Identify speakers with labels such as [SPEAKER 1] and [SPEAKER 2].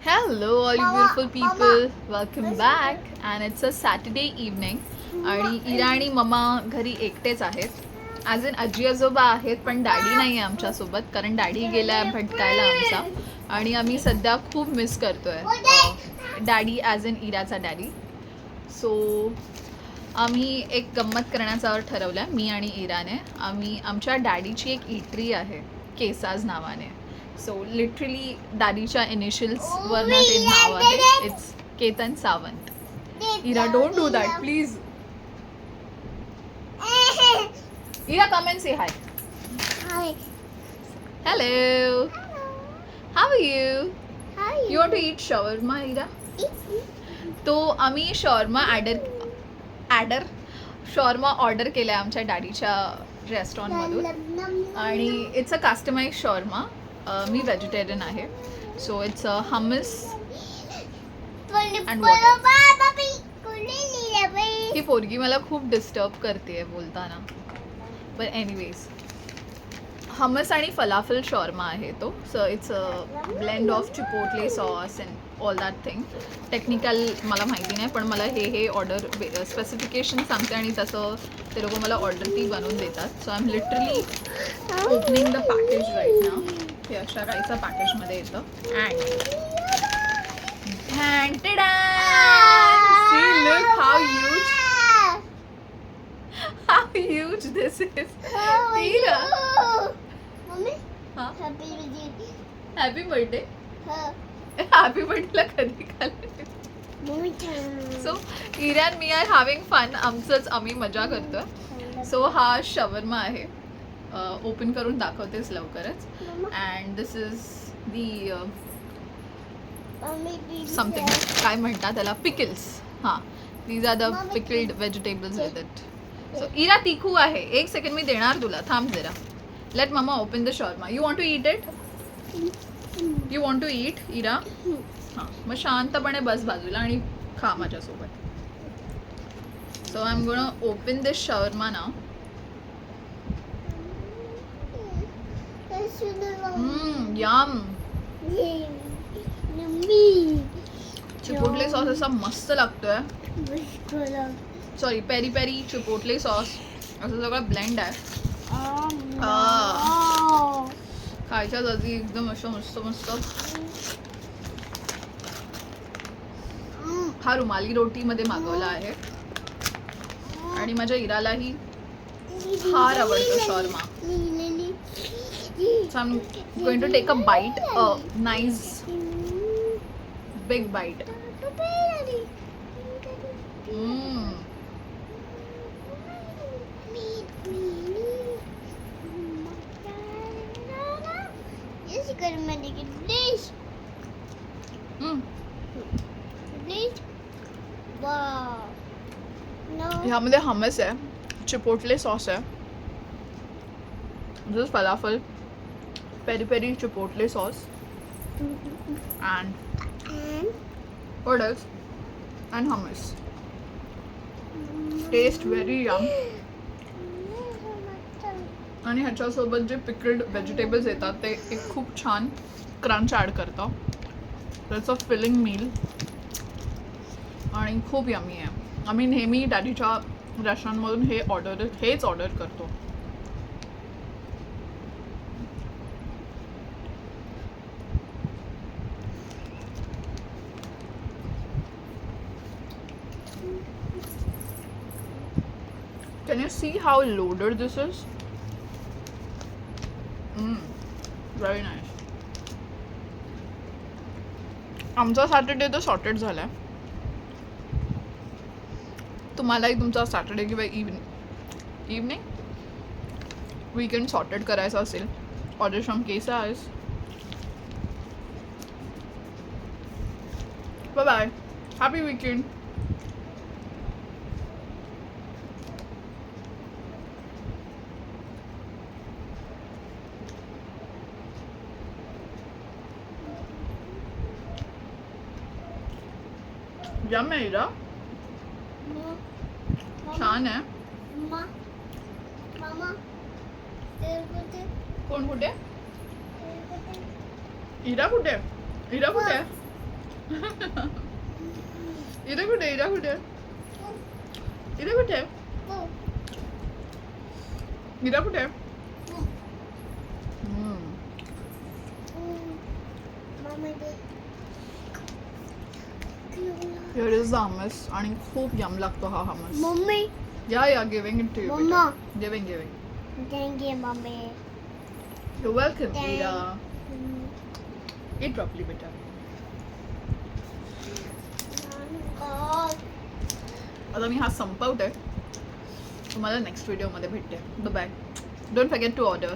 [SPEAKER 1] Hello, all you beautiful people. Welcome back. And it's a Saturday evening. आणि इरा आणि mamma घरी एकटेच आहेत. ॲज इन आजी आजोबा आहेत, पण डॅडी नाही आहे आमच्यासोबत, कारण डॅडी गेलाय भटकायला आमचा. आणि आम्ही सध्या खूप मिस करतोय डॅडी, ॲज इन इराचा डॅडी. सो आम्ही एक गंमत करण्याचं ठरवलं, मी आणि इराने. आम्ही आमच्या डॅडीची एक इटरी आहे केसाज नावाने. सो लिटरली डॅडीच्या इनिशियल्सवरनं ते नाव आहे. It's Ketan Sawant. Ira, don't do that please. Ira, come and say hi. Hello, how are you? You want to eat shawarma Ira? तो आम्ही शॉर्मा ऑर्डर केला आहे आमच्या डॅडीच्या रेस्टॉरंटमधून. आणि इट्स अ कस्टमाइज शॉर्मा. मी व्हेजिटेरियन आहे. So it's hummus and water. ही पोरगी मला खूप डिस्टर्ब करते बोलताना. बट एनिवेज, हमस आणि फलाफल शॉर्मा आहे तो. So it's a blend of chipotle sauce and all that thing. Technical मला माहिती नाही, पण मला हे ऑर्डर स्पेसिफिकेशन सांगते आणि तसं ते लोक मला ऑर्डर ती बनवून देतात. So I am literally opening the package right now. हे अशा काहीचं पॅकेजमध्ये येतं. And see, look how huge this is. Tira. Happy birthday. Happy बर्थडेला कधी खाल्ले? सो इरान मी आर हॅव्हिंग फन. आम्ही मजा करतोय. सो हा शवर्मा आहे. ओपन करून दाखवतेस लवकरच. And this is the something, काय म्हणतात त्याला, पिकल्स. हां, these are the pickled vegetables with it. So Ira, तिखू आहे. एक सेकंड, मी देणार तुला, थांब जरा. Let mamma open the shawarma. You want to eat it? You want to eat Ira? हां, मग शांतपणे बस बाजूला आणि खा माझ्यासोबत. So I am gonna open this shawarma now. Yum. Chipotle sauce असा मस्त लागतोय. Sorry, peri peri chipotle sauce असं सगळं ब्लेंड आहे. खायच्या जागी एकदम असं मस्त मस्त. हा रुमाली रोटीमध्ये मागवला आहे आणि माझ्या इरालाही फार आवडतो shawarma. So I'm going to take a bite, a nice big bite. ह्यामध्ये हमस आहे, चिपोटले सॉस आहे, this falafel, peri peri chipotle sauce, and what else, and hummus. Taste very yum. आणि ह्याच्यासोबत जे पिकल्ड व्हेजिटेबल्स येतात ते एक खूप छान क्रंच ॲड करतं. इट्स अ फिलिंग मील आणि खूप यमी आहे. आम्ही नेहमी डॅडीच्या रेस्टॉरंटमधून हेच ऑर्डर करतो. Can you see how loaded this is? Very nice. आमचा सॅटर्डे तर सॉर्टेड झालाय. तुम्हालाही तुमचा सॅटर्डे किंवा इव्हनिंग वीकेंड सॉर्टेड करायचा असेल, ऑर्डर फ्रॉम केसाज. Bye bye, happy weekend. Yum आहे इरा, छान आहे. कोण कुठे? इरा कुठे? इरा कुठे? इरा कुठे इरा कुठे इरा कुठे इरा कुठे Here is the hummus आणि खूप यम लागतो हा hummus.
[SPEAKER 2] Mummy
[SPEAKER 1] Yeah, giving it to you.
[SPEAKER 2] Mama.
[SPEAKER 1] Beta. Giving.
[SPEAKER 2] Thank you mummy
[SPEAKER 1] You're welcome,
[SPEAKER 2] Thank-
[SPEAKER 1] Ira. Eat properly, beta. आता मी हा संपवते तुम्हाला नेक्स्ट व्हिडिओमध्ये भेटते bye don't forget to order